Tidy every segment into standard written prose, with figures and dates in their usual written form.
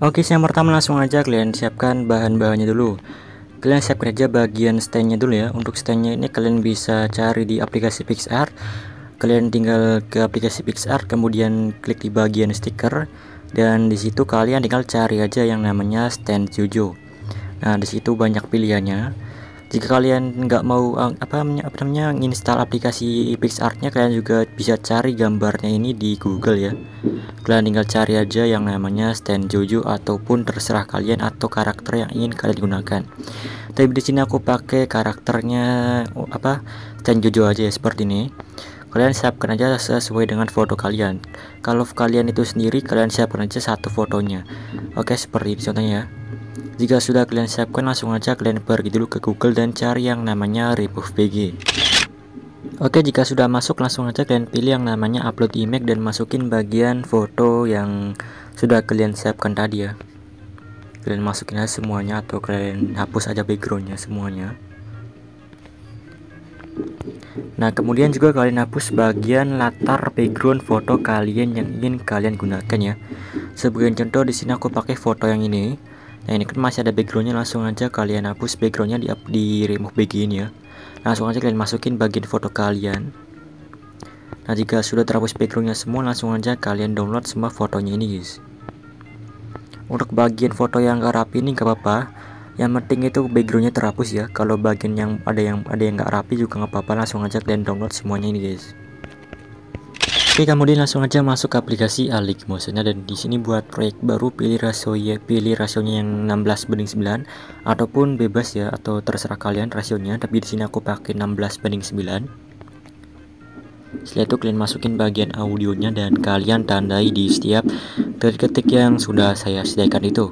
Oke, yang pertama langsung aja kalian siapkan bahan-bahannya dulu. Kalian siapkan aja bagian standnya dulu ya. Untuk standnya ini kalian bisa cari di aplikasi PicsArt. Kalian tinggal ke aplikasi PicsArt, kemudian klik di bagian stiker, dan di situ kalian tinggal cari aja yang namanya stand Jojo. Nah, di situ banyak pilihannya. Jika kalian nggak mau install aplikasi PicsArtnya, kalian juga bisa cari gambarnya ini di Google ya. Kalian tinggal cari aja yang namanya stand Jojo ataupun terserah kalian atau karakter yang ingin kalian gunakan. Tapi di sini aku pakai karakternya stand Jojo aja ya, seperti ini. Kalian siapkan aja sesuai dengan foto kalian. Kalau kalian itu sendiri, kalian siapkan aja satu fotonya. Oke, seperti ini contohnya ya. Jika sudah kalian siapkan, langsung aja kalian pergi dulu ke Google dan cari yang namanya Remove BG. Oke, jika sudah masuk, langsung aja kalian pilih yang namanya upload image dan masukin bagian foto yang sudah kalian siapkan tadi ya. Kalian masukin aja semuanya atau kalian hapus aja backgroundnya semuanya. Nah, kemudian juga kalian hapus bagian latar background foto kalian yang ingin kalian gunakan ya. Sebagai contoh, di sini aku pakai foto yang ini. Nah, ini kan masih ada backgroundnya, langsung aja kalian hapus backgroundnya di remove BG ini ya. Langsung aja kalian masukin bagian foto kalian. Nah, jika sudah terhapus backgroundnya semua, langsung aja kalian download semua fotonya ini guys. Untuk bagian foto yang gak rapi ini gak apa-apa, yang penting itu backgroundnya terhapus ya. Kalau bagian yang ada yang gak rapi juga gak apa-apa, langsung aja kalian download semuanya ini guys. Oke, kemudian langsung aja masuk ke aplikasi Aligmotion, dan di sini buat proyek baru pilih rasionya yang 16:9 ataupun bebas ya, atau terserah kalian rasionya, tapi di sini aku pakai 16:9. Setelah itu kalian masukin bagian audionya dan kalian tandai di setiap detik-detik yang sudah saya sediakan itu.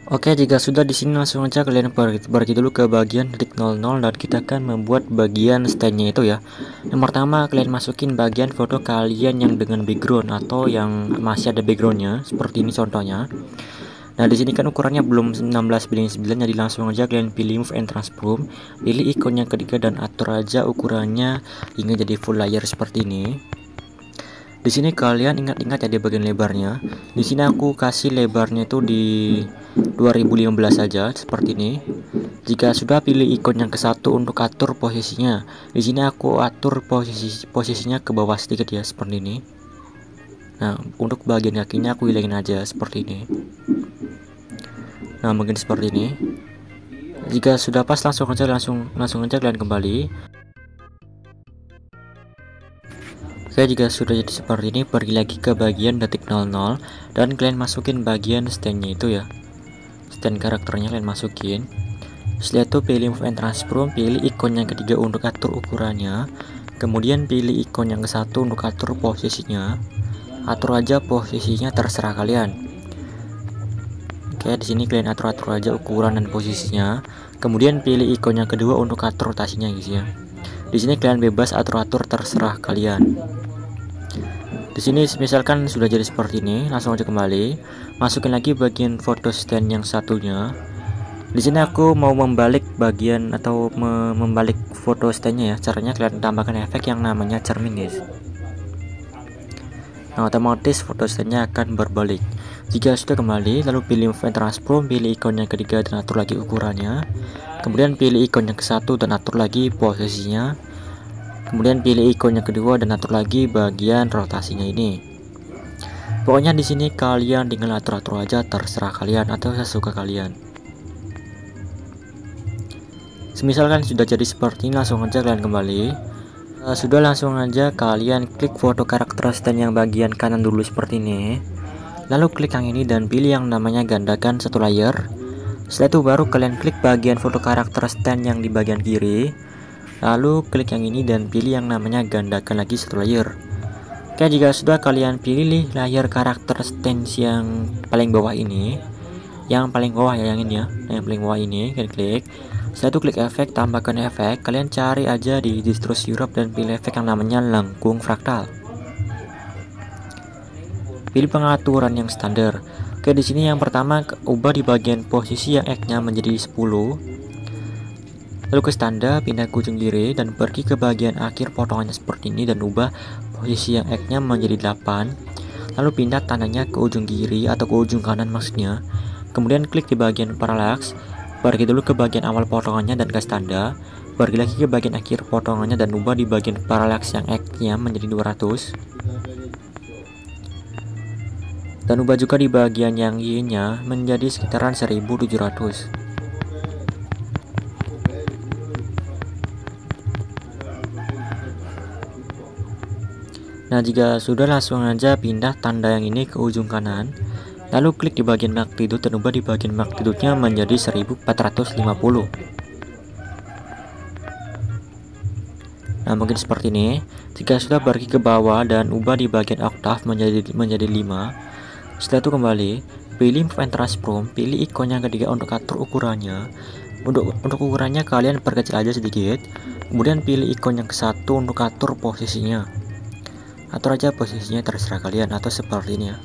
Oke, jika sudah di sini langsung aja kalian pergi dulu ke bagian titik 00 dan kita akan membuat bagian standnya itu ya. Yang pertama kalian masukin bagian foto kalian yang dengan background atau yang masih ada backgroundnya seperti ini contohnya. Nah, di sini kan ukurannya belum 16:9, jadi langsung aja kalian pilih move and transform, pilih ikon yang ketiga dan atur aja ukurannya hingga jadi full layer seperti ini. Di sini kalian ingat-ingat ya di bagian lebarnya. Di sini aku kasih lebarnya itu di 2015 saja seperti ini. Jika sudah, pilih ikon yang ke satu untuk atur posisinya. Di sini aku atur posisinya ke bawah sedikit ya seperti ini. Nah, untuk bagian kakinya aku hilangin aja seperti ini. Nah, mungkin seperti ini. Jika sudah pas, langsung aja kalian kembali. Oke, jika sudah jadi seperti ini, pergi lagi ke bagian detik 00 dan kalian masukin bagian standnya itu ya. Stand karakternya kalian masukin. Setelah itu pilih move and transform, pilih ikon yang ketiga untuk atur ukurannya. Kemudian pilih ikon yang ke satu untuk atur posisinya. Atur aja posisinya terserah kalian. Oke, di sini kalian atur aja ukuran dan posisinya. Kemudian pilih ikon yang kedua untuk atur rotasinya guys ya. Di sini kalian bebas atur terserah kalian. Di sini misalkan sudah jadi seperti ini, langsung aja kembali, masukin lagi bagian foto stand yang satunya. Di sini aku mau membalik bagian atau membalik foto standnya ya. Caranya kalian tambahkan efek yang namanya cermin guys. Nah, otomatis foto standnya akan berbalik. Jika sudah kembali, lalu pilih move and transform, pilih ikon yang ketiga dan atur lagi ukurannya. Kemudian pilih ikon yang ke satu dan atur lagi posisinya. Kemudian pilih ikon yang kedua dan atur lagi bagian rotasinya ini. Pokoknya di sini kalian tinggal atur aja terserah kalian atau sesuka kalian. Semisalkan sudah jadi seperti ini, langsung aja kalian kembali. Sudah, langsung aja kalian klik foto karakter stand yang bagian kanan dulu seperti ini. Lalu klik yang ini dan pilih yang namanya gandakan satu layer. Setelah itu baru kalian klik bagian foto karakter stand yang di bagian kiri. Lalu klik yang ini dan pilih yang namanya gandakan lagi satu layer. Oke, jika sudah kalian pilih layar karakter stand yang paling bawah ini, yang paling bawah ya, yang ini ya, yang paling bawah ini kalian klik. Setelah itu klik efek, tambahkan efek. Kalian cari aja di distro Europe dan pilih efek yang namanya lengkung fraktal. Pilih pengaturan yang standar. Oke, di sini yang pertama ubah di bagian posisi yang X-nya menjadi 10. Lalu ke standar, pindah ke ujung kiri dan pergi ke bagian akhir potongannya seperti ini dan ubah posisi yang X-nya menjadi 8. lalu pindah tandanya ke ujung kiri atau ke ujung kanan maksudnya. Kemudian klik di bagian parallax, pergi dulu ke bagian awal potongannya dan kasih tanda, pergi lagi ke bagian akhir potongannya dan ubah di bagian parallax yang X-nya menjadi 200. Dan ubah juga di bagian yang Y-nya menjadi sekitaran 1700. Nah, jika sudah, langsung aja pindah tanda yang ini ke ujung kanan, lalu klik di bagian magnitude dan ubah di bagian magnitude-nya menjadi 1450. Nah, mungkin seperti ini. Jika sudah, pergi ke bawah dan ubah di bagian octave menjadi 5. Setelah itu kembali, pilih move and transform, pilih ikon yang ketiga untuk atur ukurannya. Untuk ukurannya kalian perkecil aja sedikit. Kemudian pilih ikon yang ke-1 untuk atur posisinya. Atur aja posisinya, terserah kalian, atau seperti ini ya.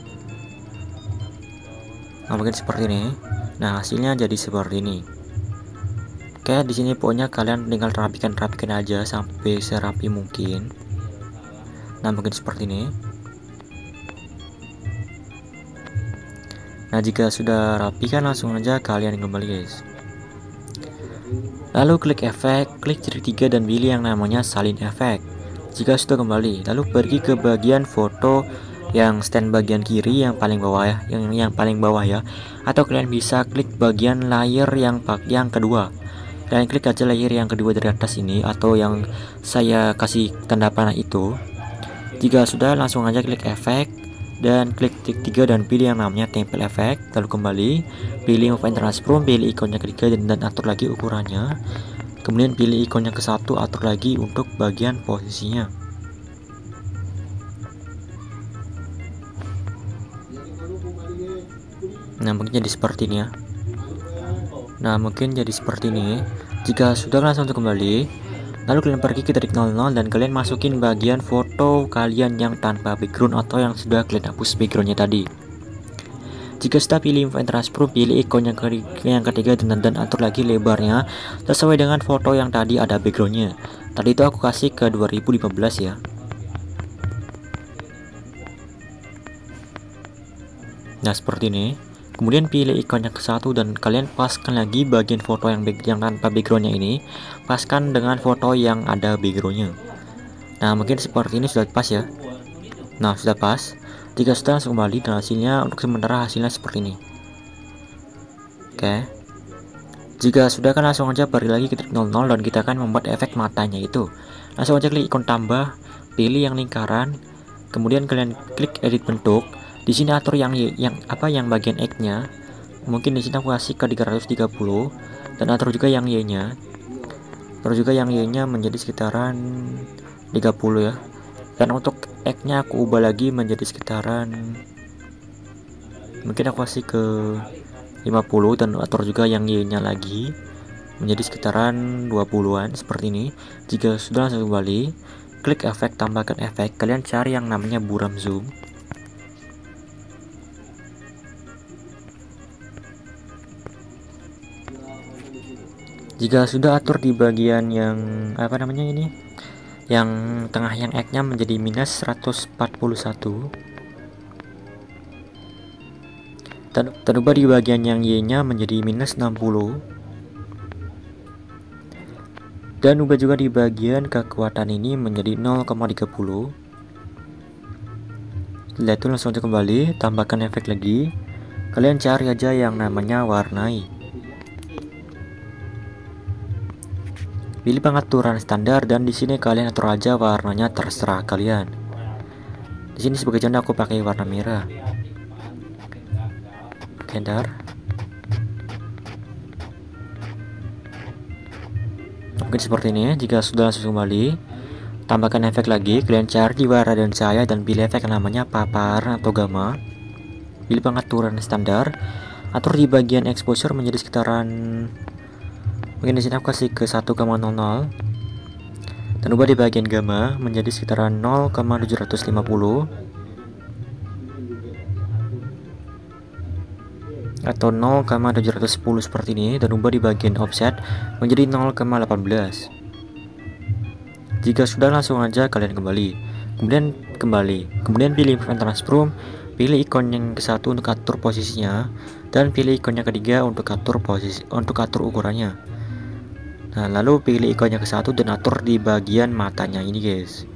Nah, mungkin seperti ini. Nah, hasilnya jadi seperti ini. Oke, di sini pokoknya kalian tinggal rapikan aja sampai serapi mungkin. Nah, mungkin seperti ini. Nah, jika sudah rapi kan langsung aja kalian kembali guys. Lalu klik efek, klik jari 3 dan pilih yang namanya salin efek. Jika sudah kembali, lalu pergi ke bagian foto yang stand bagian kiri yang paling bawah ya, yang paling bawah ya. Atau kalian bisa klik bagian layer yang kedua. Kalian klik aja layer yang kedua dari atas ini atau yang saya kasih tanda panah itu. Jika sudah, langsung aja klik efek dan klik titik 3 dan pilih yang namanya tempel efek. Lalu kembali, pilih move and transform, pilih ikonnya ketiga dan atur lagi ukurannya. Kemudian pilih ikonnya ke-1, atur lagi untuk bagian posisinya. Nah, mungkin jadi seperti ini ya. Nah, mungkin jadi seperti ini. Jika sudah, langsung untuk kembali, lalu kalian pergi ke titik 00 dan kalian masukin bagian foto kalian yang tanpa background atau yang sudah kalian hapus backgroundnya tadi. Jika sudah, pilih move and transform, pilih ikon yang ketiga dan atur lagi lebarnya sesuai dengan foto yang tadi ada backgroundnya. Tadi itu aku kasih ke 2015 ya. Nah, seperti ini. Kemudian pilih ikon yang ke-1 dan kalian paskan lagi bagian foto yang tanpa backgroundnya ini, paskan dengan foto yang ada backgroundnya. Nah, mungkin seperti ini sudah pas ya. Nah, sudah pas. Jika sudah, langsung kembali dan hasilnya untuk sementara hasilnya seperti ini. Oke. Jika sudah kan langsung aja balik lagi ke titik 00 dan kita akan membuat efek matanya itu. Langsung aja klik ikon tambah, pilih yang lingkaran, kemudian kalian klik edit bentuk. Di sini atur yang bagian X-nya. Mungkin di sini aku kasih ke 330 dan atur juga yang Y-nya. Atur juga yang Y-nya menjadi sekitaran 30 ya. Dan untuk X-nya aku ubah lagi menjadi sekitaran, mungkin aku kasih ke 50 dan atur juga yang Y-nya lagi menjadi sekitaran 20-an seperti ini. Jika sudah, langsung kembali, klik efek, tambahkan efek, kalian cari yang namanya buram zoom. Jika sudah, atur di bagian yang ini, yang tengah yang X-nya menjadi minus 141 dan terubah di bagian yang Y-nya menjadi minus 60 dan ubah juga di bagian kekuatan ini menjadi 0,30. Setelah itu langsung aja kembali, tambahkan efek lagi, kalian cari aja yang namanya warnai. Pilih pengaturan standar dan di sini kalian atur aja warnanya, terserah kalian. Di sini sebagai contoh aku pakai warna merah. Oke, ntar. Mungkin seperti ini. Jika sudah, langsung kembali, tambahkan efek lagi, kalian cari di warna dan cahaya dan pilih efek yang namanya paparan atau gamma. Pilih pengaturan standar, atur di bagian exposure menjadi sekitaran, mungkin di sini aku kasih ke 1,00 dan ubah di bagian gamma menjadi sekitaran 0,750 atau 0,710 seperti ini, dan ubah di bagian offset menjadi 0,18. Jika sudah, langsung aja kalian kembali, kemudian pilih move and transform, pilih ikon yang ke satu untuk atur posisinya, dan pilih ikon yang ketiga untuk atur ukurannya. Nah, lalu pilih ikon yang ke satu dan atur di bagian matanya ini, guys.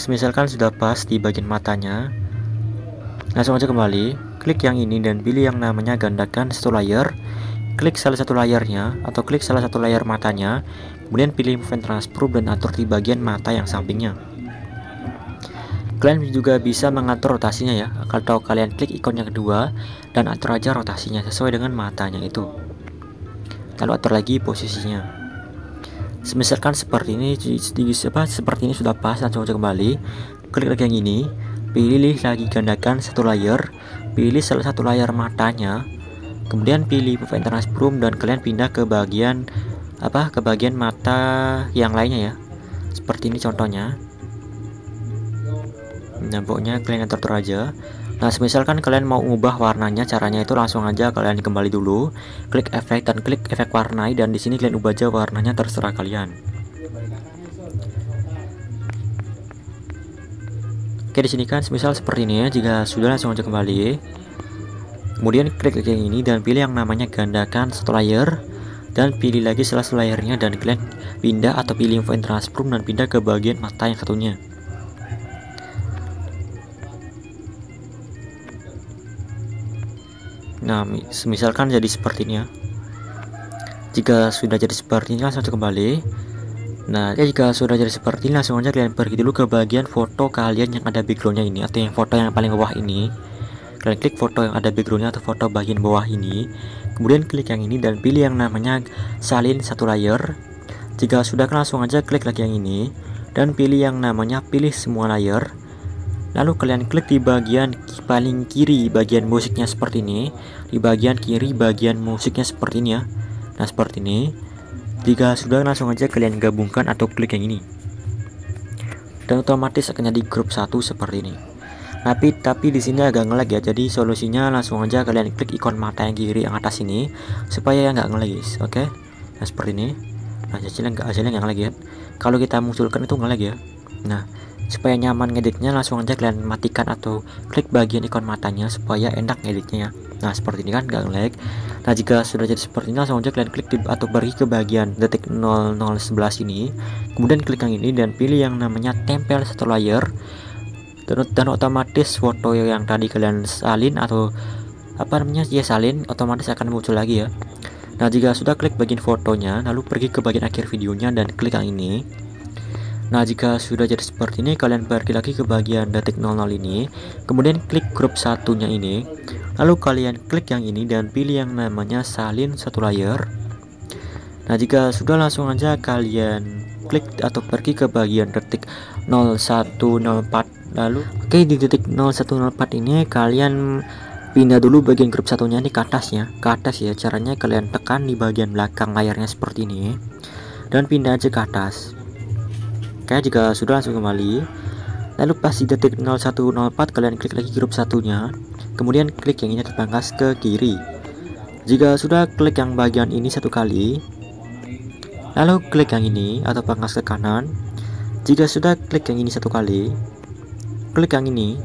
Misalkan sudah pas di bagian matanya, langsung aja kembali, klik yang ini dan pilih yang namanya gandakan satu layer. Klik salah satu layarnya atau klik salah satu layar matanya, kemudian pilih move and transform dan atur di bagian mata yang sampingnya. Kalian juga bisa mengatur rotasinya ya, atau kalian klik ikon yang kedua dan atur aja rotasinya sesuai dengan matanya itu. Lalu atur lagi posisinya. Misalkan seperti ini, seperti ini sudah pas, langsung aja kembali, klik lagi yang ini, pilih lagi gandakan satu layer, pilih salah satu layar matanya, kemudian pilih move and transform dan kalian pindah ke bagian mata yang lainnya ya. Seperti ini contohnya. Nah, pokoknya kalian atur aja. Nah, misalkan kalian mau ubah warnanya, caranya itu langsung aja kalian kembali dulu, klik efek dan klik efek warnai, dan di sini kalian ubah aja warnanya, terserah kalian. Oke, di sini kan misal seperti ini ya. Jika sudah, langsung aja kembali. Kemudian klik lagi yang ini dan pilih yang namanya gandakan satu layer, dan pilih lagi salah satu layernya dan kalian pindah atau pilih move and transform dan pindah ke bagian mata yang satunya. Nah, misalkan jadi seperti ini ya. Jika sudah jadi seperti ini, langsung kembali. Nah, jika sudah jadi seperti ini, langsung aja kalian pergi dulu ke bagian foto kalian yang ada backgroundnya ini, atau yang foto yang paling bawah ini. Kalian klik foto yang ada backgroundnya atau foto bagian bawah ini, kemudian klik yang ini dan pilih yang namanya salin satu layer. Jika sudah, langsung aja klik lagi yang ini dan pilih yang namanya pilih semua layer. Lalu kalian klik di bagian paling kiri bagian musiknya seperti ini, di bagian kiri bagian musiknya seperti ini ya. Nah, seperti ini. Jika sudah, langsung aja kalian gabungkan atau klik yang ini, dan otomatis akan jadi grup satu seperti ini. Tapi di sini agak nge-lag ya, jadi solusinya langsung aja kalian klik ikon mata yang kiri yang atas ini supaya nggak nge-lag, guys. Oke. Nah, seperti ini. Nah, hasilnya nggak nge-lag ya. Kalau kita munculkan itu nge-lag ya. Nah, supaya nyaman ngeditnya, langsung aja kalian matikan atau klik bagian ikon matanya supaya enak ngeditnya ya. Nah, seperti ini kan nggak nge-lag. Nah, jika sudah jadi seperti ini, langsung aja kalian klik atau pergi ke bagian detik 0011 ini, kemudian klik yang ini dan pilih yang namanya tempel satu layer, dan otomatis foto yang tadi kalian salin atau salin otomatis akan muncul lagi ya. Nah, jika sudah, klik bagian fotonya, lalu pergi ke bagian akhir videonya dan klik yang ini. Nah, jika sudah jadi seperti ini, kalian pergi lagi ke bagian detik 00 ini, kemudian klik grup satunya ini, lalu kalian klik yang ini dan pilih yang namanya salin satu layer. Nah, jika sudah, langsung aja kalian klik atau pergi ke bagian detik 0104. Lalu di detik 0104 ini kalian pindah dulu bagian grup satunya ini ke atas ya. Caranya kalian tekan di bagian belakang layarnya seperti ini dan pindah aja ke atas. Oke, jika sudah, langsung kembali. Lalu pas di detik 0104 kalian klik lagi grup satunya, kemudian klik yang ini dipangkas ke kiri. Jika sudah, klik yang bagian ini satu kali, lalu klik yang ini atau pangkas ke kanan. Jika sudah, klik yang ini satu kali, klik yang ini,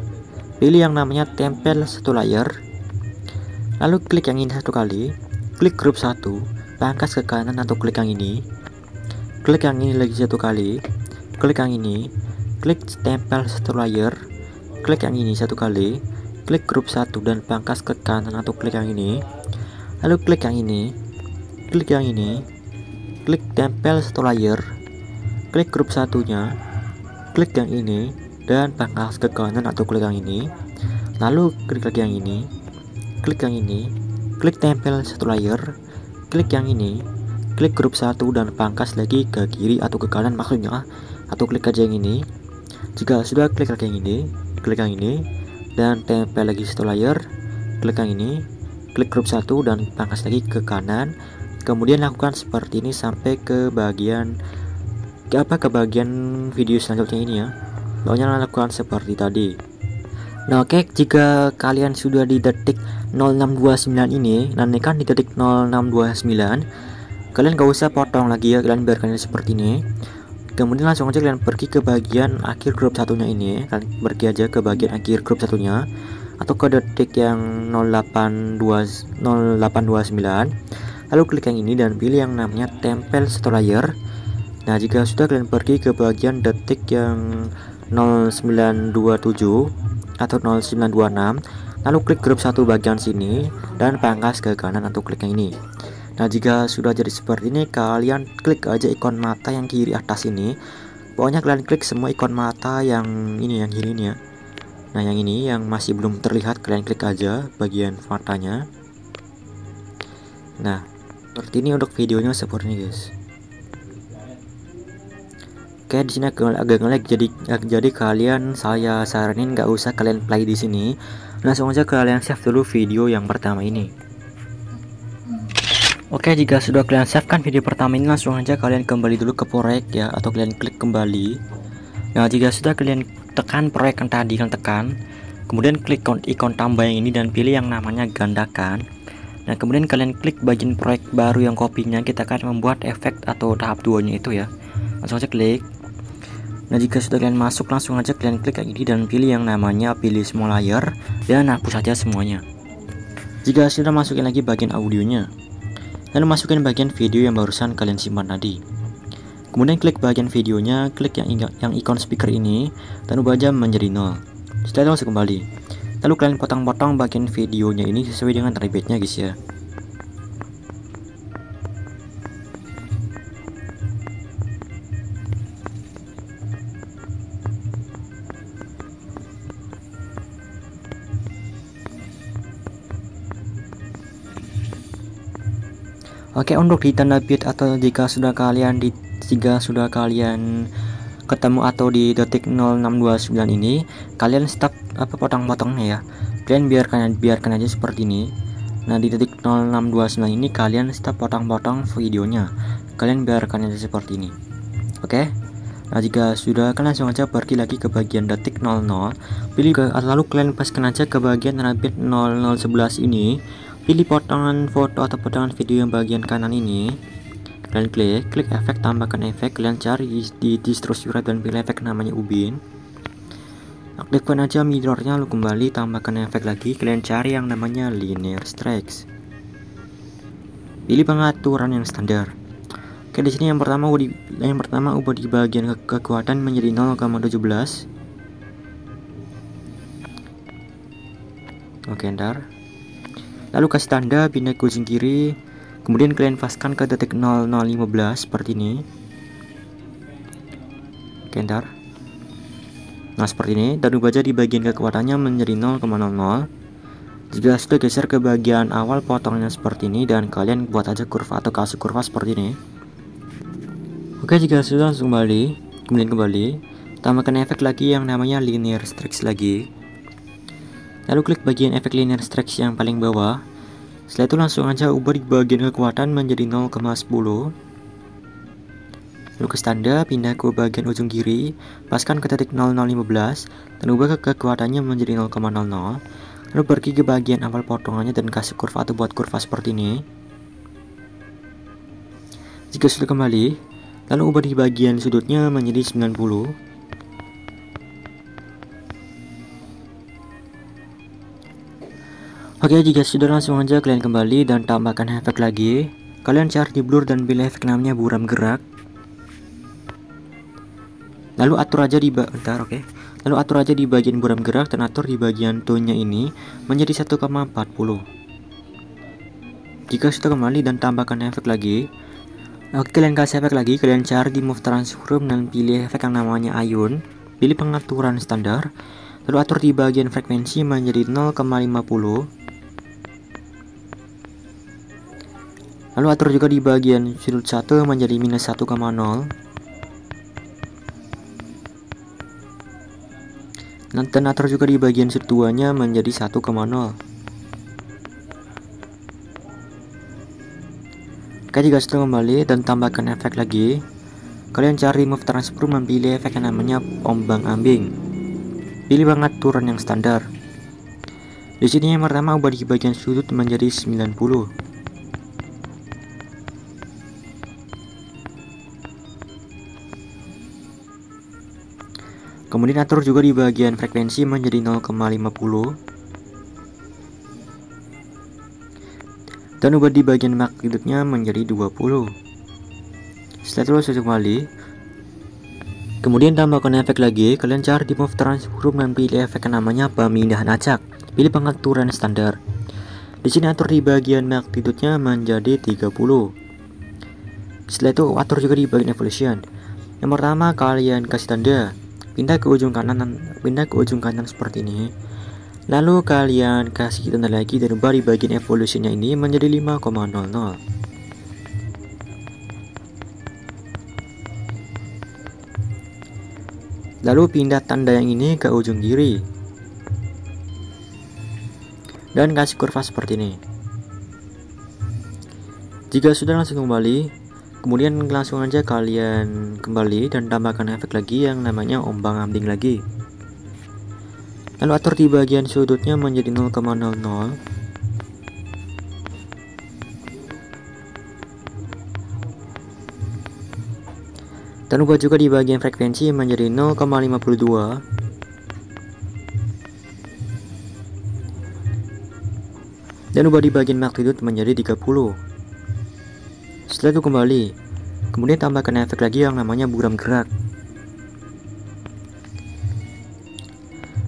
pilih yang namanya tempel satu layer, lalu klik yang ini satu kali, klik grup 1, pangkas ke kanan atau klik yang ini, klik yang ini lagi satu kali, klik yang ini, klik tempel satu layer, klik yang ini satu kali, klik grup 1 dan pangkas ke kanan atau klik yang ini, lalu klik yang ini, klik yang ini, klik tempel satu layer, klik grup satunya, klik yang ini dan pangkas ke kanan atau klik yang ini, lalu klik lagi yang ini, klik yang ini, klik tempel satu layer, klik yang ini, klik grup 1 dan pangkas lagi ke kiri atau ke kanan maksudnya, atau klik aja yang ini. Jika sudah, klik lagi yang ini, klik yang ini dan tempel lagi satu layer, klik yang ini, klik grup 1 dan pangkas lagi ke kanan. Kemudian lakukan seperti ini sampai ke bagian video selanjutnya ini ya. Pokoknya lakukan seperti tadi. Nah, oke, jika kalian sudah di detik 0629 ini, nanti kan di detik 0629 kalian gak usah potong lagi ya, kalian biarkan seperti ini. Kemudian langsung aja kalian pergi ke bagian akhir grup satunya ini, kalian pergi aja ke bagian akhir grup satunya atau ke detik yang 0829, lalu klik yang ini dan pilih yang namanya tempel satu layer. Nah, jika sudah, kalian pergi ke bagian detik yang 0927 atau 0926, lalu klik grup satu bagian sini dan pangkas ke kanan atau klik yang ini. Nah, jika sudah jadi seperti ini, kalian klik aja ikon mata yang kiri atas ini. Pokoknya kalian klik semua ikon mata yang ini, yang kiri ini ya. Nah, yang ini yang masih belum terlihat, kalian klik aja bagian matanya. Nah, seperti ini untuk videonya seperti ini, guys. Oke, di sini agak nge-lag, jadi kalian, saya saranin nggak usah kalian play di sini. Langsung aja kalian save dulu video yang pertama ini. Oke, jika sudah kalian save kan video pertama ini, langsung aja kalian kembali dulu ke proyek ya, atau kalian klik kembali. Nah, jika sudah, kalian tekan proyek yang tadi kalian tekan, kemudian klik ikon tambah yang ini dan pilih yang namanya gandakan. Nah, kemudian kalian klik bagian proyek baru yang kopinya kita akan membuat efek atau tahap 2 nya itu ya. Langsung aja klik. Nah, jika sudah kalian masuk, langsung aja kalian klik kayak gini dan pilih yang namanya pilih semua layer dan hapus saja semuanya. Jika sudah, masukin lagi bagian audionya, lalu masukin bagian video yang barusan kalian simpan tadi. Kemudian klik bagian videonya, klik yang ikon speaker ini dan ubah aja menjadi 0. Setelah itu langsung kembali. Lalu kalian potong-potong bagian videonya ini sesuai dengan rebate-nya, guys ya. Oke, untuk di tanda bit atau jika sudah kalian ketemu atau di detik 0629 ini, kalian stop potong-potongnya ya. Kalian biarkan aja seperti ini. Nah, di detik 0629 ini kalian stop potong-potong videonya. Kalian biarkan aja seperti ini. Oke. Nah, jika sudah, kalian langsung aja pergi lagi ke bagian detik 00, lalu kalian paskan aja ke bagian bit 0011 ini. Pilih potongan foto atau potongan video yang bagian kanan ini. Kalian klik efek, tambahkan efek. Kalian cari di distro surat dan pilih efek namanya Ubin. Aktifkan aja mirrornya, lalu kembali tambahkan efek lagi. Kalian cari yang namanya linear strikes. Pilih pengaturan yang standar. Oke, di sini yang pertama ubah di bagian kekuatan menjadi 0,17. Oke, ntar. Lalu kasih tanda pindah ke ujung kiri, kemudian kalian paskan ke detik 0015 seperti ini. Oke, ntar. Nah, seperti ini, dan ubah aja di bagian kekuatannya menjadi 0,00. Jika sudah, geser ke bagian awal potongnya seperti ini dan kalian buat aja kurva atau kasih kurva seperti ini. Oke, jika sudah, langsung kemudian kembali, tambahkan efek lagi yang namanya linear strikes lagi. Lalu klik bagian efek linear strikes yang paling bawah. Setelah itu langsung aja ubah di bagian kekuatan menjadi 0,10. Lalu ke tanda, pindah ke bagian ujung kiri, paskan ke detik 0015 dan ubah ke kekuatannya menjadi 0,00. Lalu pergi ke bagian awal potongannya dan kasih kurva atau buat kurva seperti ini. Jika sudah kembali, lalu ubah di bagian sudutnya menjadi 90. Oke, jika sudah, langsung aja kalian kembali dan tambahkan efek lagi. Kalian cari di blur dan pilih efek namanya buram gerak. Lalu atur aja di bagian buram gerak dan atur di bagian tone-nya ini menjadi 1,40. Jika sudah kembali dan tambahkan efek lagi. Oke, kalian kasih efek lagi, kalian cari di move transform dan pilih efek yang namanya Ion. Pilih pengaturan standar. Lalu atur di bagian frekuensi menjadi 0,50. Lalu atur juga di bagian sudut 1 menjadi minus 1,0. Dan atur juga di bagian sudut 2 nya menjadi 1,0. Oke, jika sudah kembali dan tambahkan efek lagi, kalian cari move transform dan pilih efek yang namanya ombang ambing. Pilih pengaturan yang standar. Di sini yang pertama ubah di bagian sudut menjadi 90. Kemudian atur juga di bagian frekuensi menjadi 0,50 dan ubah di bagian magnitudenya menjadi 20. Setelah itu langsung kembali. Kemudian tambahkan efek lagi, kalian cari di move transform dan pilih efek yang namanya pemindahan acak. Pilih pengaturan standar. Di sini atur di bagian magnitudenya menjadi 30. Setelah itu atur juga di bagian evolution. Yang pertama kalian kasih tanda, pindah ke ujung kanan seperti ini. Lalu kalian kasih tanda lagi dan ubah di bagian evolutionnya ini menjadi 5,00. Lalu pindah tanda yang ini ke ujung kiri dan kasih kurva seperti ini. Jika sudah langsung kembali, kemudian langsung aja kalian kembali dan tambahkan efek lagi yang namanya ombang-ambing lagi. Lalu atur di bagian sudutnya menjadi 0,00. Dan ubah juga di bagian frekuensi menjadi 0,52. Dan ubah di bagian magnitude menjadi 30. Setelah itu kembali. Kemudian tambahkan efek lagi yang namanya buram gerak.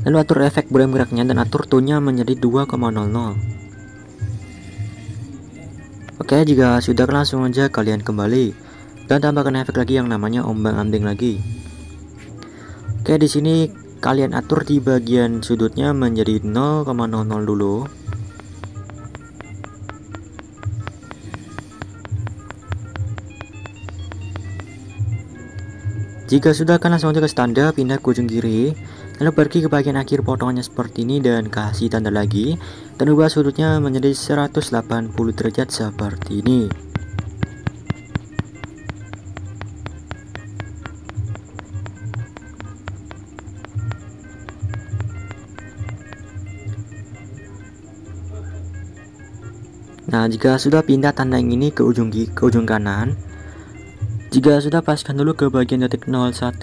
Lalu atur efek buram geraknya dan atur tone-nya menjadi 2,00. Oke, jika sudah langsung aja kalian kembali dan tambahkan efek lagi yang namanya ombang-ambing lagi. Oke, di sini kalian atur di bagian sudutnya menjadi 0,00 dulu. Jika sudah, kan langsung aja ke tanda, pindah ke ujung kiri, lalu pergi ke bagian akhir potongannya seperti ini dan kasih tanda lagi dan ubah sudutnya menjadi 180 derajat seperti ini. Nah, jika sudah, pindah tanda yang ini ke ujung kanan. Jika sudah, paskan dulu ke bagian detik 0100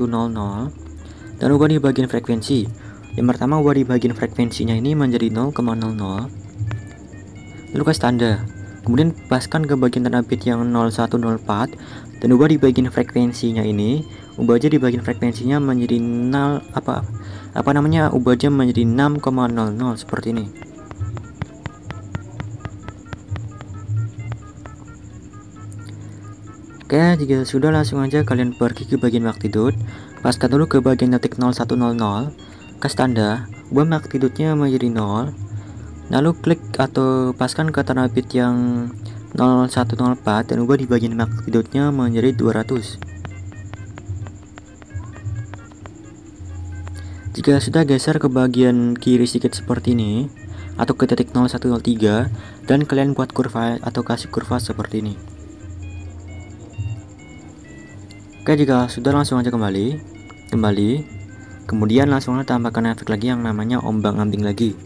dan ubah di bagian frekuensi. Yang pertama ubah di bagian frekuensinya ini menjadi 0,00. Lalu kasih tanda. Kemudian paskan ke bagian tanda bit yang 0104 dan ubah di bagian frekuensinya ini. Ubah aja di bagian frekuensinya menjadi 0 ubah aja menjadi 6,00 seperti ini. Oke, jika sudah, langsung aja kalian pergi ke bagian magnitude, paskan dulu ke bagian detik 0100, kasih tanda, ubah magnitudenya menjadi 0, lalu klik atau paskan ke tanda bit yang 0104 dan ubah di bagian magnitudenya menjadi 200. Jika sudah, geser ke bagian kiri sedikit seperti ini atau ke titik 0103 dan kalian buat kurva atau kasih kurva seperti ini. Oke, jika sudah, langsung aja kembali, kemudian langsung aja tambahkan efek lagi yang namanya ombang-ambing lagi.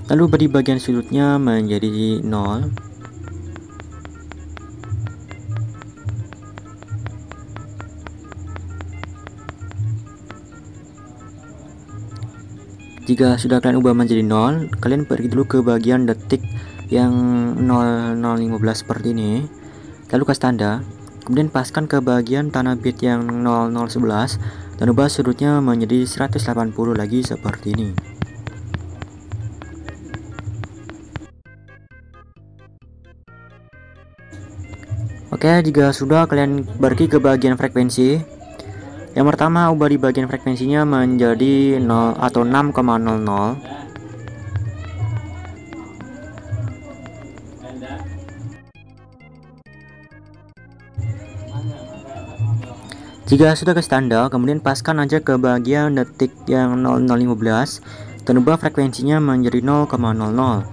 Lalu di bagian sudutnya menjadi 0. Jika sudah kalian ubah menjadi 0, kalian pergi dulu ke bagian detik yang 0015 seperti ini. Lalu kasih tanda, kemudian paskan ke bagian tanda bit yang 0011 dan ubah sudutnya menjadi 180 lagi seperti ini. Oke, jika sudah, kalian pergi ke bagian frekuensi. Yang pertama ubah di bagian frekuensinya menjadi 0 atau 6,00. Jika sudah ke standar, kemudian paskan aja ke bagian detik yang 0015 dan ubah frekuensinya menjadi 0,00.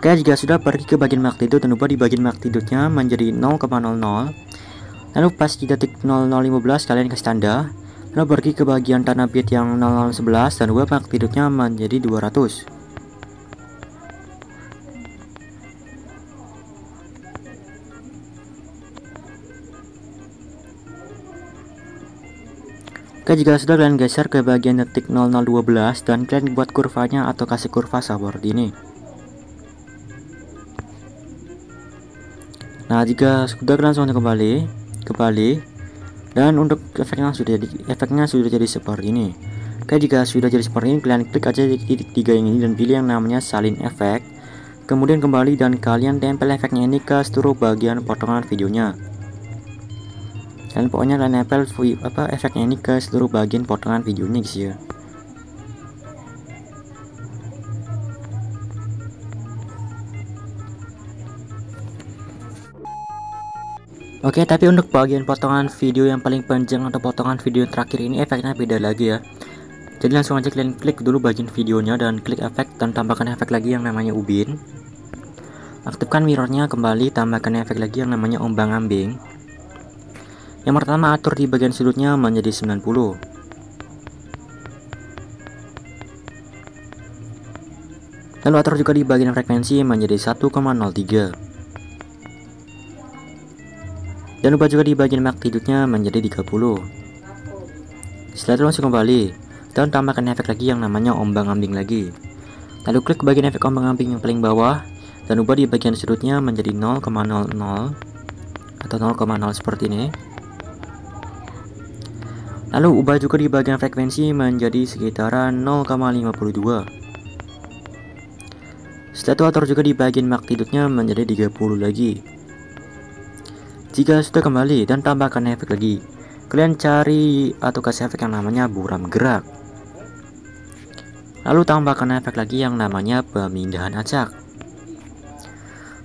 Oke, jika sudah, pergi ke bagian magnitude dan ubah di bagian magnitudenya menjadi 0,00. Lalu pas di detik 0015 kalian ke standar, lalu pergi ke bagian tanda bit yang 0011 dan ubah magnitudenya menjadi 200. Oke, jika sudah, kalian geser ke bagian detik 0012 dan kalian buat kurvanya atau kasih kurva seperti ini. Nah, jika sudah, kalian langsung kembali dan untuk efeknya sudah jadi seperti ini. Oke, jika sudah jadi seperti ini, kalian klik aja titik 3 yang ini dan pilih yang namanya salin efek. Kemudian kembali dan kalian tempel efeknya ini ke seluruh bagian potongan videonya. Dan pokoknya kalian tempel efeknya ini ke seluruh bagian potongan videonya guys ya. Oke, tapi untuk bagian potongan video yang paling panjang atau potongan video yang terakhir ini efeknya beda lagi ya. Jadi langsung aja kalian klik dulu bagian videonya dan klik efek dan tambahkan efek lagi yang namanya ubin. Aktifkan mirrornya kembali, tambahkan efek lagi yang namanya ombang-ambing. Yang pertama, atur di bagian sudutnya menjadi 90. Lalu atur juga di bagian frekuensi menjadi 1,03. Dan ubah juga di bagian magnitudenya menjadi 30. Setelah itu langsung kembali dan tambahkan efek lagi yang namanya ombang-ambing lagi. Lalu klik bagian efek ombang-ambing yang paling bawah dan ubah di bagian sudutnya menjadi 0,00 atau 0,0 seperti ini. Lalu ubah juga di bagian frekuensi menjadi sekitaran 0,52. Setelah itu atur juga di bagian magnitudenya menjadi 30 lagi. Jika sudah kembali dan tambahkan efek lagi, kalian cari atau kasih efek yang namanya buram gerak. Lalu tambahkan efek lagi yang namanya pemindahan acak.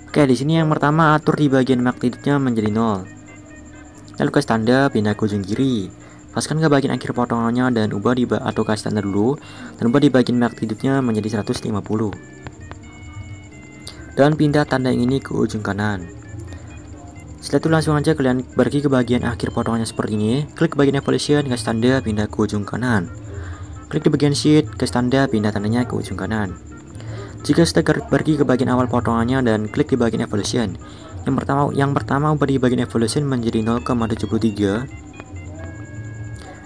Oke, di sini yang pertama atur di bagian magnitudenya menjadi 0. Lalu kasih tanda pindah ke ujung kiri. Paskan ke bagian akhir potongannya dan ubah di atau kasih tanda dulu dan ubah di bagian magnitudenya menjadi 150. Dan pindah tanda yang ini ke ujung kanan. Setelah itu langsung aja kalian pergi ke bagian akhir potongannya seperti ini. Klik bagian evolution, kasih tanda pindah ke ujung kanan. Klik di bagian sheet, kasih tanda pindah tandanya ke ujung kanan. Jika sudah pergi ke bagian awal potongannya dan klik di bagian evolution. Yang pertama ubah di bagian evolution menjadi 0,73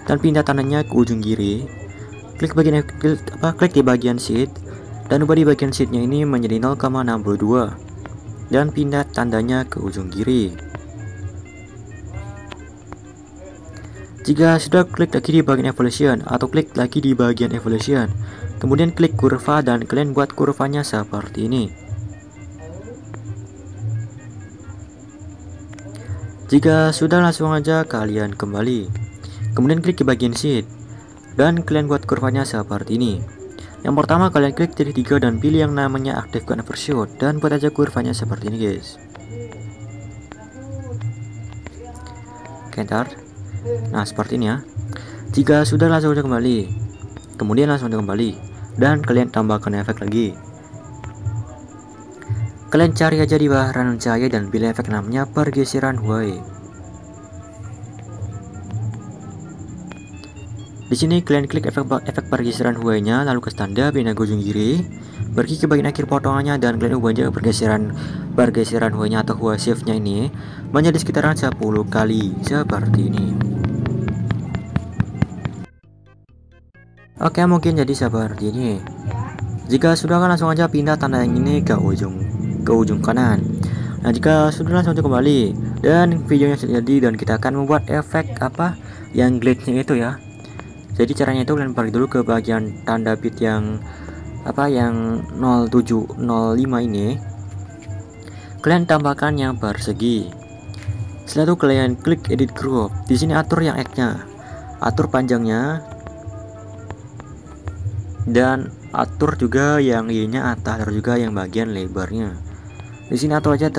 dan pindah tandanya ke ujung kiri. Klik di bagian sheet dan ubah di bagian sheetnya ini menjadi 0,62 dan pindah tandanya ke ujung kiri. Jika sudah, klik lagi di bagian evolution atau klik lagi di bagian evolution. Kemudian klik kurva dan kalian buat kurvanya seperti ini. Jika sudah, langsung aja kalian kembali. Kemudian klik di bagian sheet dan kalian buat kurvanya seperti ini. Yang pertama kalian klik titik 3 dan pilih yang namanya aktifkan overshoot dan buat aja kurvanya seperti ini guys. Oke, ntar. Nah, seperti ini ya. Jika sudah, langsung aja kembali. Kemudian langsung aja kembali dan kalian tambahkan efek lagi. Kalian cari aja di baharan cahaya dan pilih efek namanya pergeseran Huai. Di sini kalian klik efek pergeseran Huai-nya, lalu ke tanda pindah ke ujung kiri, pergi ke bagian akhir potongannya dan kalian ubah aja pergeseran Huai-nya atau Huai shift-nya ini menjadi sekitaran 10 kali seperti ini. Oke, mungkin jadi seperti ini. Jika sudah, kan langsung aja pindah tanda yang ini ke ujung kanan. Nah, jika sudah, langsung aja kembali dan videonya sudah jadi dan kita akan membuat efek yang glitch-nya itu ya. Jadi caranya itu kalian pergi dulu ke bagian tanda bit yang 0705 ini. Kalian tambahkan yang persegi. Setelah itu kalian klik edit group. Di sini atur yang X-nya, atur panjangnya, dan atur juga yang Y-nya atas, atur juga yang bagian lebarnya. Di sini atur aja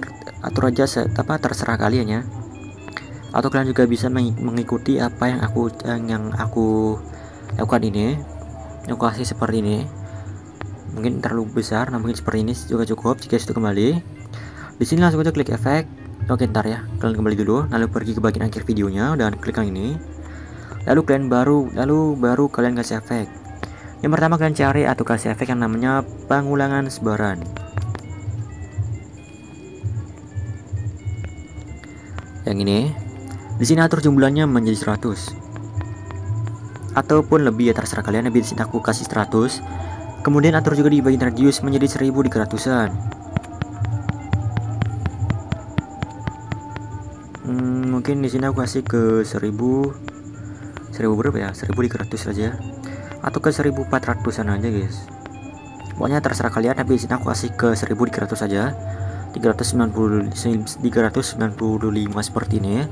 terserah kalian ya. Atau kalian juga bisa mengikuti apa yang aku lakukan ini. Aku kasih seperti ini. Mungkin terlalu besar, nah mungkin seperti ini juga cukup. Jika sudah kembali, di sini langsung aja klik efek. Oke, ntar ya, kalian kembali dulu, lalu pergi ke bagian akhir videonya dan klik yang ini. Lalu baru kalian kasih efek. Yang pertama kalian cari atau kasih efek yang namanya pengulangan sebaran. Yang ini. Di sini atur jumlahnya menjadi 100. ataupun lebih ya, terserah kalian. Di sini aku kasih 100. Kemudian atur juga di bagian radius menjadi 1000 di keratusan. Mungkin di sini aku kasih ke 1000 berapa ya? 1000 di keratus aja, atau ke 1400-an aja guys. Pokoknya terserah kalian. Tapi di sini aku kasih ke 1000 di keratus saja. 395 seperti ini.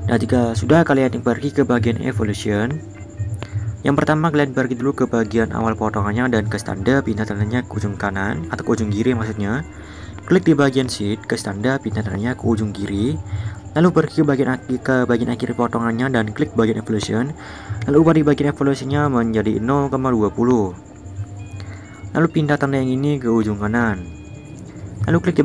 Nah, jika sudah kalian pergi ke bagian evolution, yang pertama kalian pergi dulu ke bagian awal potongannya dan ke tanda pindah tandanya ke ujung kanan atau ke ujung kiri maksudnya. Klik di bagian sheet, ke tanda pindah tandanya ke ujung kiri. Lalu pergi ke bagian akhir potongannya dan klik bagian evolution. Lalu ubah di bagian evolutionnya menjadi 0,20. Lalu pindah tanda yang ini ke ujung kanan. Lalu klik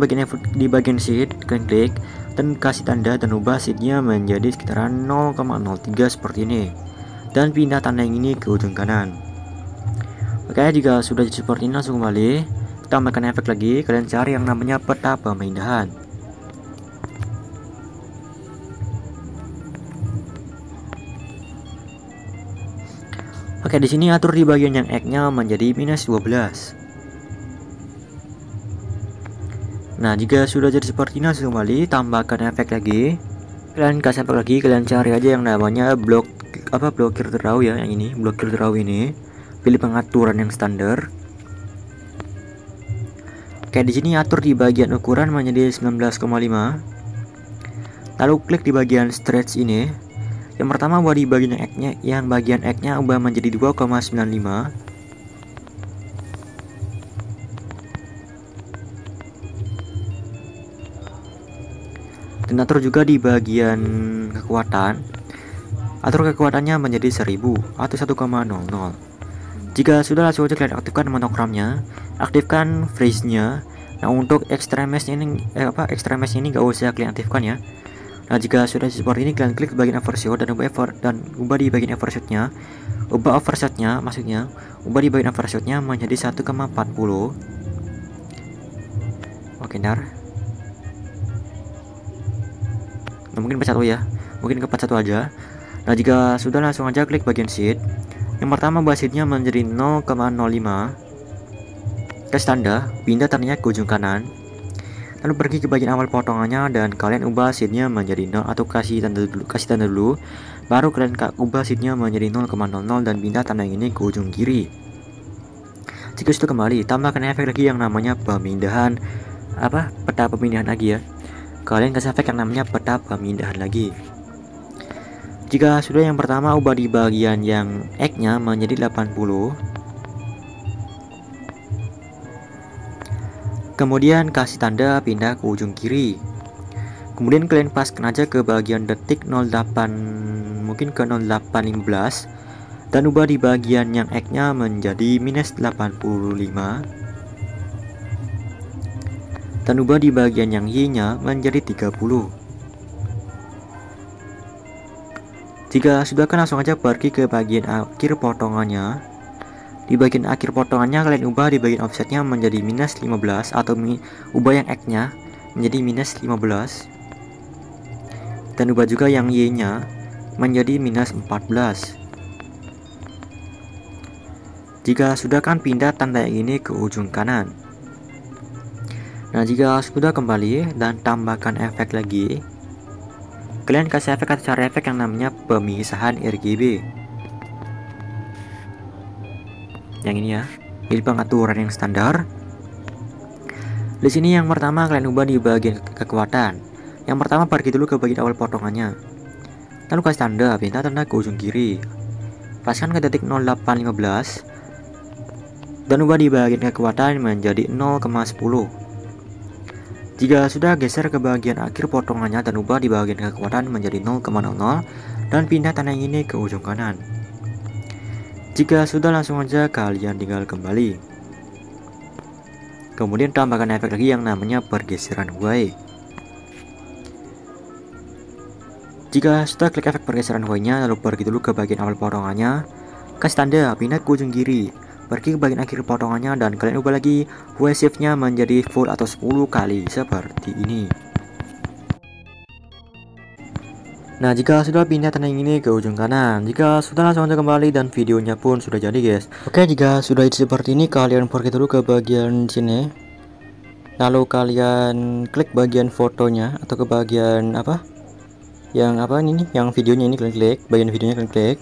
di bagian sheet, klik dan kasih tanda dan ubah sheetnya menjadi sekitaran 0,03 seperti ini. Dan pindah tanda yang ini ke ujung kanan. Oke, jika sudah seperti ini langsung kembali. Tambahkan efek lagi, kalian cari yang namanya peta pemindahan. Oke, di sini atur di bagian yang X-nya menjadi -12. Nah, jika sudah jadi seperti ini langsung kembali, tambahkan efek lagi. Kalian kasih efek lagi, kalian cari aja yang namanya blokir draw ya, yang ini, blokir draw ini. Pilih pengaturan yang standar. Oke, di sini atur di bagian ukuran menjadi 19,5. Lalu klik di bagian stretch ini. Yang pertama ubah di bagian X-nya, ubah menjadi 2,95. Dan atur juga di bagian kekuatan. Atur kekuatannya menjadi 1000 atau 1,00. Jika sudah, langsung aja kalian aktifkan monokramnya, aktifkan freeze-nya. Nah, untuk ekstremesnya ini gak usah kalian aktifkan ya. Nah, jika sudah seperti ini, kalian klik bagian overshoot dan ubah di bagian overshootnya. Ubah di bagian overshootnya menjadi 1,40. Oke, ntar. Nah, mungkin 41 ya. Mungkin ke 41 aja. Nah, jika sudah, langsung aja klik bagian sheet. Yang pertama ubah sheetnya menjadi 0,05. Ke tanda, pindah tandanya ke ujung kanan. Lalu pergi ke bagian awal potongannya dan kalian ubah sheetnya menjadi 0 atau kasih tanda dulu. Baru kalian ubah sheetnya menjadi 0,00 dan pindah tanda ini ke ujung kiri. Jika sudah kembali, tambahkan efek lagi yang namanya pemindahan peta pemindahan lagi ya. Kalian kasih efek yang namanya peta pemindahan lagi. Jika sudah, yang pertama ubah di bagian yang X-nya menjadi 80. Kemudian kasih tanda pindah ke ujung kiri. Kemudian kalian paskan aja ke bagian detik 08, mungkin ke 0815. Dan ubah di bagian yang X-nya menjadi -85. Dan ubah di bagian yang Y-nya menjadi 30. Jika sudah, kan langsung aja pergi ke bagian akhir potongannya. Di bagian akhir potongannya kalian ubah di bagian offsetnya menjadi -15 atau ubah yang X-nya menjadi -15. Dan ubah juga yang Y-nya menjadi -14. Jika sudah, kan pindah tanda yang ini ke ujung kanan. Nah, jika sudah kembali dan tambahkan efek lagi, kalian kasih efek atau cari efek yang namanya pemisahan RGB. Yang ini ya, pilih pengaturan yang standar. Di sini yang pertama kalian ubah di bagian kekuatan. Yang pertama pergi dulu ke bagian awal potongannya. Lalu kasih tanda pindah tanda ke ujung kiri. Paskan ke detik 0815 dan ubah di bagian kekuatan menjadi 0,10. Jika sudah, geser ke bagian akhir potongannya dan ubah di bagian kekuatan menjadi 0,00 dan pindah tanda ini ke ujung kanan. Jika sudah, langsung aja kalian tinggal kembali. Kemudian tambahkan efek lagi yang namanya pergeseran Y. Jika sudah, klik efek pergeseran Y-nya, lalu pergi dulu ke bagian awal potongannya. Kasih tanda pindah ke ujung kiri. Pergi ke bagian akhir potongannya dan kalian ubah lagi Y shift-nya menjadi full atau 10 kali seperti ini. Nah, jika sudah pindah tanding ini ke ujung kanan, jika sudah langsung aja kembali dan videonya pun sudah jadi guys. Oke, jika sudah seperti ini kalian pergi dulu ke bagian sini. Lalu kalian klik bagian fotonya atau ke bagian apa? Yang apa ini nih? Yang videonya ini kalian klik, bagian videonya kalian klik.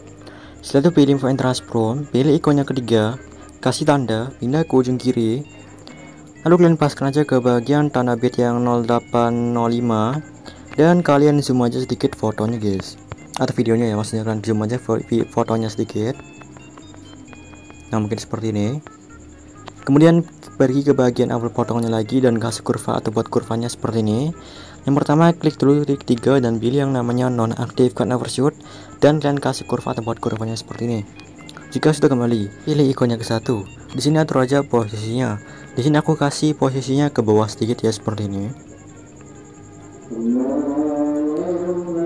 Setelah itu pilih info and transform, pilih ikonnya ketiga, kasih tanda, pindah ke ujung kiri. Lalu kalian paskan aja ke bagian tanda bit yang 0805. Dan kalian zoom aja sedikit fotonya guys, atau videonya ya, maksudnya kalian zoom aja fotonya sedikit. Nah, mungkin seperti ini. Kemudian pergi ke bagian awal potongannya lagi dan kasih kurva atau buat kurvanya seperti ini. Yang pertama klik dulu titik 3 dan pilih yang namanya nonaktifkan overshoot dan kalian kasih kurva atau buat kurvanya seperti ini. Jika sudah kembali, pilih ikonnya ke satu. Di sini atur aja posisinya. Di sini aku kasih posisinya ke bawah sedikit ya, seperti ini.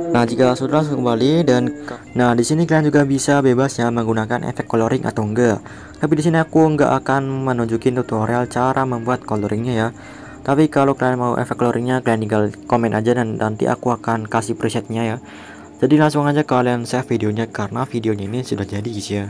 Nah, jika sudah langsung kembali dan di sini kalian juga bisa bebas ya menggunakan efek coloring atau enggak. Tapi di sini aku enggak akan menunjukin tutorial cara membuat coloringnya ya. Tapi kalau kalian mau efek coloringnya, kalian tinggal komen aja dan nanti aku akan kasih presetnya ya. Jadi langsung aja kalian save videonya karena videonya ini sudah jadi guys ya.